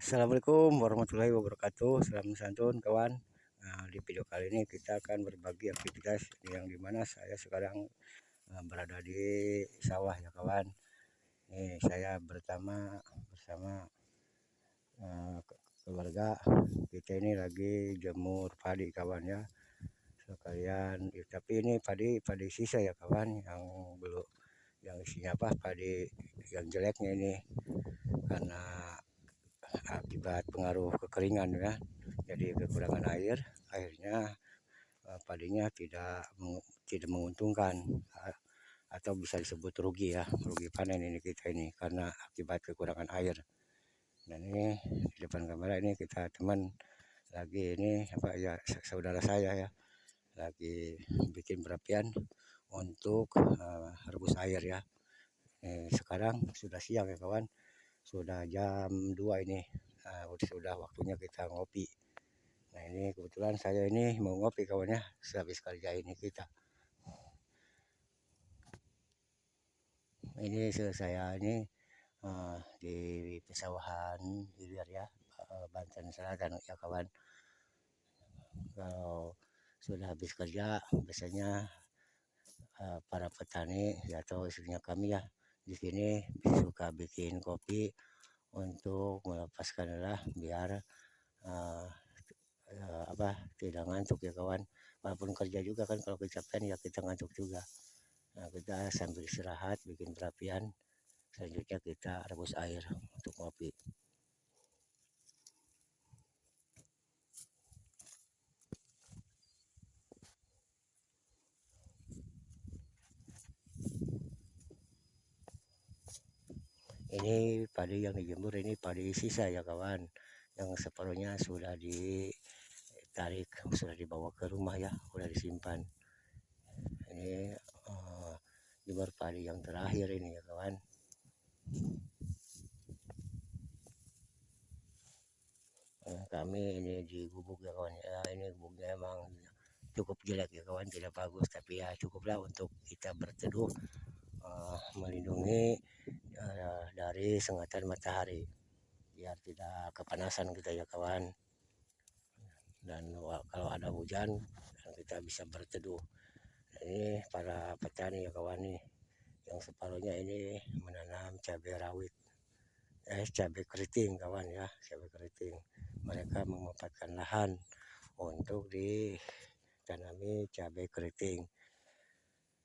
Assalamualaikum warahmatullahi wabarakatuh. Salam santun kawan. Nah, di video kali ini kita akan berbagi aktivitas yang dimana saya sekarang berada di sawah ya kawan. Nih saya bersama keluarga kita ini lagi jemur padi kawan ya. Sekalian, tapi ini padi sisa ya kawan, yang belum, yang isinya apa, padi yang jeleknya ini karena akibat pengaruh kekeringan ya, jadi kekurangan air, akhirnya padinya tidak menguntungkan, atau bisa disebut rugi ya, rugi panen ini kita ini karena akibat kekurangan air. Dan ini di depan kamera ini kita teman lagi ini apa ya, saudara saya ya, lagi bikin perapian untuk rebus air ya. Sekarang sudah siang ya kawan, sudah jam 2 ini, sudah waktunya kita ngopi. Nah ini kebetulan saya ini mau ngopi kawan ya, sehabis kerja ini kita. Ini saya ini di pesawahan hilir ya, Banten Selatan ya kawan. Kalau sudah habis kerja biasanya para petani atau istrinya kami ya di sini suka bikin kopi untuk melepaskan lelah biar uh, tidak ngantuk ya kawan. Walaupun kerja juga kan, kalau kecapean ya kita ngantuk juga. Nah kita sambil istirahat bikin perapian, selanjutnya kita rebus air untuk kopi. Ini padi yang dijemur, ini padi sisa ya kawan, yang separuhnya sudah ditarik, sudah dibawa ke rumah ya, sudah disimpan. Ini jemur padi yang terakhir ini ya kawan. Kami ini di gubuk ya kawan ya, ini gubuknya emang cukup jelek ya kawan, tidak bagus, tapi ya cukuplah untuk kita berteduh, melindungi dari sengatan matahari biar tidak kepanasan kita ya kawan. Dan kalau ada hujan kita bisa berteduh. Ini para petani ya kawan nih, yang separuhnya ini menanam cabai rawit, cabai keriting kawan ya, cabai keriting. Mereka memanfaatkan lahan untuk ditanami cabai keriting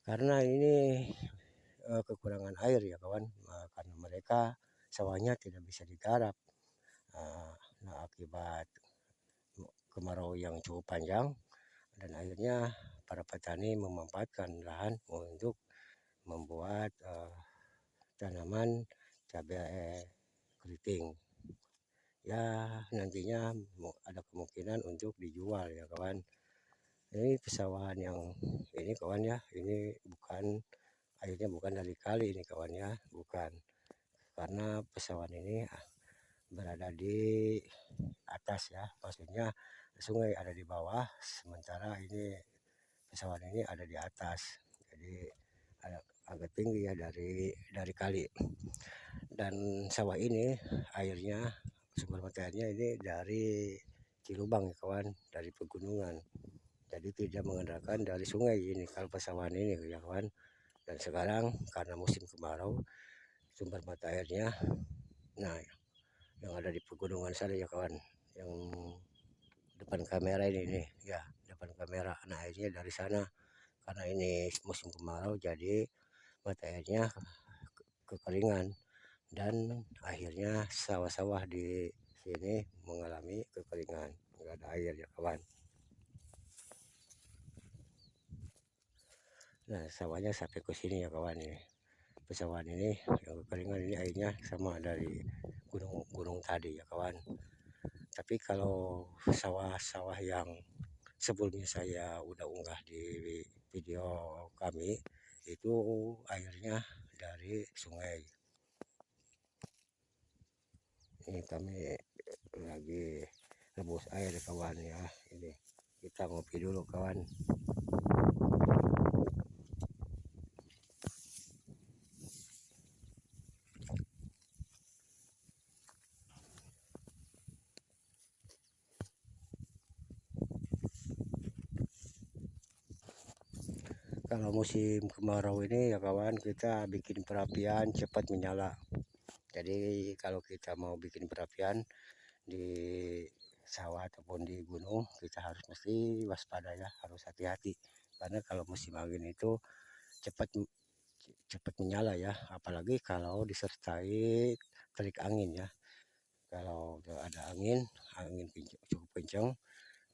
karena ini kekurangan air ya kawan, karena mereka sawahnya tidak bisa digarap. Nah akibat kemarau yang cukup panjang, dan akhirnya para petani memanfaatkan lahan untuk membuat tanaman cabai keriting ya. Nantinya ada kemungkinan untuk dijual ya kawan. Ini pesawahan yang ini kawan ya, ini bukan airnya, bukan dari kali ini kawan ya, bukan, karena pesawahan ini berada di atas ya, maksudnya sungai ada di bawah, sementara ini pesawahan ini ada di atas, jadi agak tinggi ya dari kali. Dan sawah ini airnya, sumber mata airnya ini dari Cilubang ya kawan, dari pegunungan, jadi tidak mengandalkan dari sungai ini kalau pesawahan ini ya kawan. Dan sekarang karena musim kemarau, sumber mata airnya nah yang ada di pegunungan sana ya kawan, yang depan kamera ini nih ya, depan kamera. Nah airnya dari sana, karena ini musim kemarau jadi mata airnya kekeringan, dan akhirnya sawah-sawah di sini mengalami kekeringan, nggak ada air ya kawan. Nah sawahnya sampai ke sini ya kawan, ini pesawahan ini yang kekeringan, ini airnya sama dari gunung tadi ya kawan. Tapi kalau sawah-sawah yang sebelumnya saya udah unggah di video kami, itu airnya dari sungai. Ini kami lagi rebus air kawan ya, ini kita ngopi dulu kawan. kalau musim kemarau ini ya kawan, kita bikin perapian cepat menyala. Jadi kalau kita mau bikin perapian di sawah ataupun di gunung, kita harus mesti waspada ya, harus hati-hati. Karena kalau musim angin itu cepat cepat menyala ya, apalagi kalau disertai terik angin ya. Kalau ada angin, angin cukup kencang,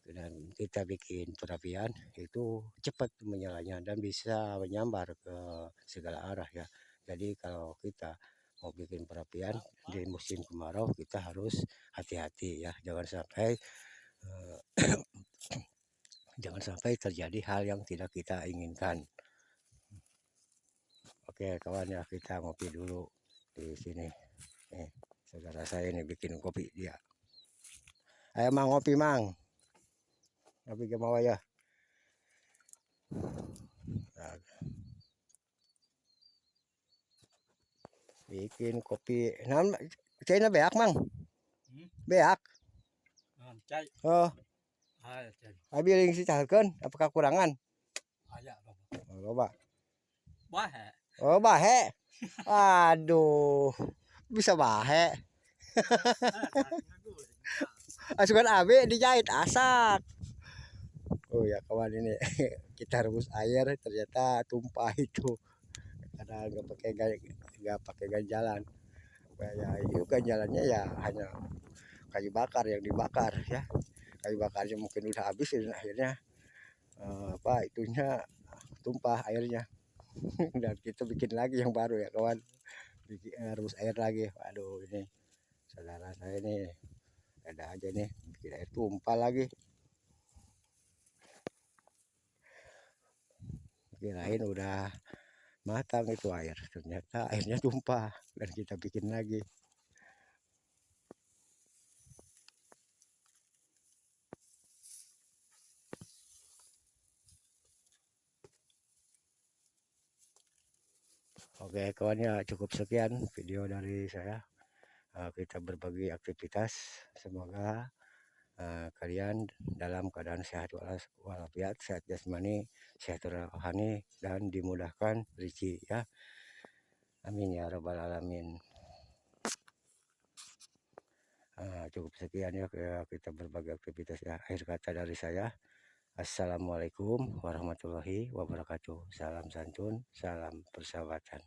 dan kita bikin perapian itu cepat menyalanya dan bisa menyambar ke segala arah ya. Jadi kalau kita mau bikin perapian di musim kemarau, kita harus hati-hati ya, eh, jangan sampai terjadi hal yang tidak kita inginkan. Oke kawan ya, kita ngopi dulu di sini. Nih, saudara saya ini bikin kopi dia. Ayo mang ngopi mang, ngopi ke bawah ya. Nah, bikin kopi. Nah, China beak mang, beak. Cai. Oh, Cai. abi ring si cahalkeun, apakah kurangan? Aya Oh, loba. bahe. Oh, bahe. Aduh, bisa bahe. Asukan abi dijahit asak. Oh ya kawan ini kita rebus air ternyata tumpah itu karena nggak pakai ganjalan. Ya itu ganjalannya ya hanya kayu bakar yang dibakar ya. Kayu bakarnya mungkin udah habis dan akhirnya apa itunya tumpah airnya. Dan kita bikin lagi yang baru ya kawan. Rebus air lagi. Waduh ini saudara saya ini ada aja nih bikin air tumpah lagi. Kirain udah matang itu air, ternyata airnya tumpah dan kita bikin lagi. Oke kawan ya, cukup sekian video dari saya. Kita berbagi aktivitas, semoga kalian dalam keadaan sehat walafiat, sehat jasmani, sehat rohani, dan dimudahkan rezeki ya. Amin ya rabbal alamin. Cukup sekian ya, kita berbagi aktivitas ya. Akhir kata dari saya, assalamualaikum warahmatullahi wabarakatuh. Salam santun, salam persahabatan.